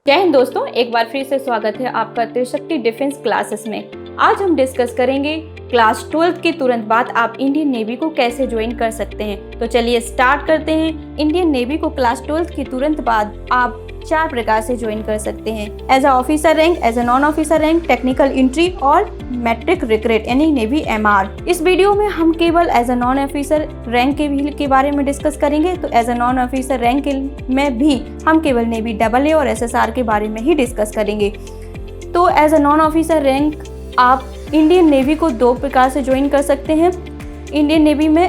जय हिंद दोस्तों, एक बार फिर से स्वागत है आपका त्रिशक्ति डिफेंस क्लासेस में। आज हम डिस्कस करेंगे क्लास 12 के तुरंत बाद आप इंडियन नेवी को कैसे ज्वाइन कर सकते हैं। तो चलिए स्टार्ट करते हैं। इंडियन नेवी को क्लास 12 के तुरंत बाद आप 4 प्रकार से ज्वाइन कर सकते हैं। As a officer rank, as a non officer rank, technical entry और मैट्रिक रिक्रूट यानी नेवी एमआर। इस वीडियो में हम केवल as a non officer rank के बारे में डिस्कस करेंगे। तो as a non officer rank में भी हम केवल नेवी AA और SSR के बारे में ही डिस्कस करेंगे। तो as a non officer rank आप इंडियन नेवी को 2 प्रकार से ज्वाइन कर सकते हैं। इंडियन नेवी में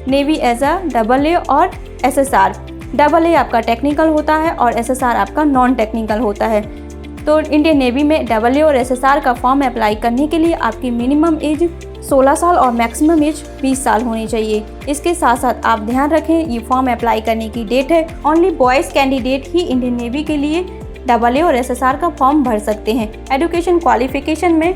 नेवी एज अ AA और SSR। AA आपका टेक्निकल होता है और SSR आपका नॉन टेक्निकल होता है। तो इंडियन नेवी में AA और SSR का फॉर्म अप्लाई करने के लिए आपकी मिनिमम एज 16 साल और मैक्सिमम एज 20 साल होनी चाहिए। इसके साथ साथ आप ध्यान रखें, ये फॉर्म अप्लाई करने की डेट है। ओनली बॉयज़ कैंडिडेट ही इंडियन नेवी के लिए AA और SSR का फॉर्म भर सकते हैं। एजुकेशन क्वालिफिकेशन में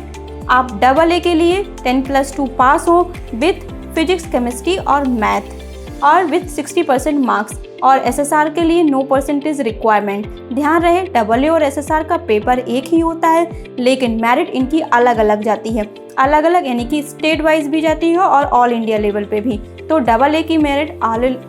आप AA के लिए 10+2 पास हो विथ फिजिक्स, केमिस्ट्री और मैथ और विथ 60% मार्क्स, और SSR के लिए नो परसेंटेज रिक्वायरमेंट। ध्यान रहे, AA और SSR का पेपर एक ही होता है, लेकिन मेरिट इनकी अलग अलग जाती है। अलग अलग यानी कि स्टेट वाइज भी जाती है और ऑल इंडिया लेवल पे भी। तो AA की मेरिट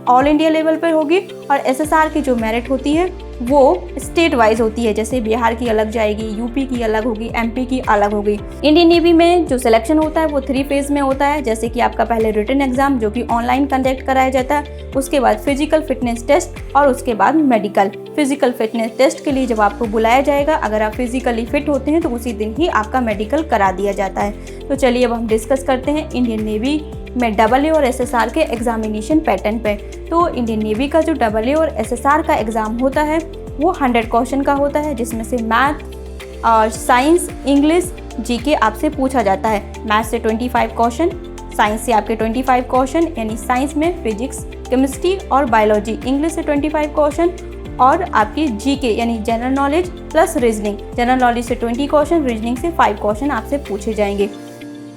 ऑल इंडिया लेवल पर होगी और SSR की जो मेरिट होती है वो स्टेट वाइज होती है। जैसे बिहार की अलग जाएगी, यूपी की अलग होगी, MP की अलग होगी। इंडियन नेवी में जो सिलेक्शन होता है वो 3 फेज में होता है। जैसे कि आपका पहले रिटन एग्जाम जो कि ऑनलाइन कंडक्ट कराया जाता है, उसके बाद फिजिकल फिटनेस टेस्ट और उसके बाद मेडिकल। फिजिकल फिटनेस टेस्ट के लिए जब आपको बुलाया जाएगा, अगर आप फिजिकली फिट होते हैं तो उसी दिन ही आपका मेडिकल करा दिया जाता है। तो चलिए अब हम डिस्कस करते हैं इंडियन नेवी में AA और SSR के एग्जामिनेशन पैटर्न पे। तो इंडियन नेवी का जो AA और SSR का एग्ज़ाम होता है वो 100 क्वेश्चन का होता है, जिसमें से मैथ और साइंस, इंग्लिश, GK आपसे पूछा जाता है। मैथ से 25 क्वेश्चन, साइंस से आपके 25 क्वेश्चन यानी साइंस में फिजिक्स, केमिस्ट्री और बायोलॉजी। इंग्लिश से 25 क्वेश्चन और आपकी GK यानी general knowledge plus reasoning. General knowledge से 20 क्वेश्चन, रीजनिंग से 5 क्वेश्चन आपसे पूछे जाएंगे।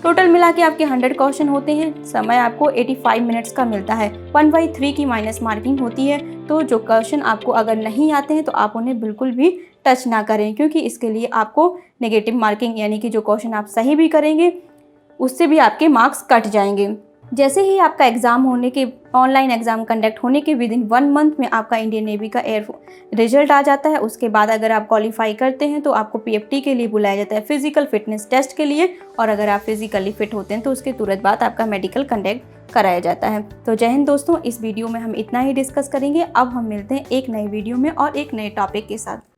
टोटल मिला के आपके 100 क्वेश्चन होते हैं। समय आपको 85 मिनट्स का मिलता है। 1/3 की माइनस मार्किंग होती है। तो जो क्वेश्चन आपको अगर नहीं आते हैं तो आप उन्हें बिल्कुल भी टच ना करें, क्योंकि इसके लिए आपको नेगेटिव मार्किंग यानी कि जो क्वेश्चन आप सही भी करेंगे उससे भी आपके मार्क्स कट जाएंगे। जैसे ही आपका एग्ज़ाम होने के ऑनलाइन एग्ज़ाम कंडक्ट होने के विदिन 1 मंथ में आपका इंडियन नेवी का रिजल्ट आ जाता है। उसके बाद अगर आप क्वालिफाई करते हैं तो आपको PFT के लिए बुलाया जाता है, फिजिकल फिटनेस टेस्ट के लिए। और अगर आप फिजिकली फिट होते हैं तो उसके तुरंत बाद आपका मेडिकल कंडक्ट कराया जाता है। तो जय हिंद दोस्तों, इस वीडियो में हम इतना ही डिस्कस करेंगे। अब हम मिलते हैं एक नई वीडियो में और एक नए टॉपिक के साथ।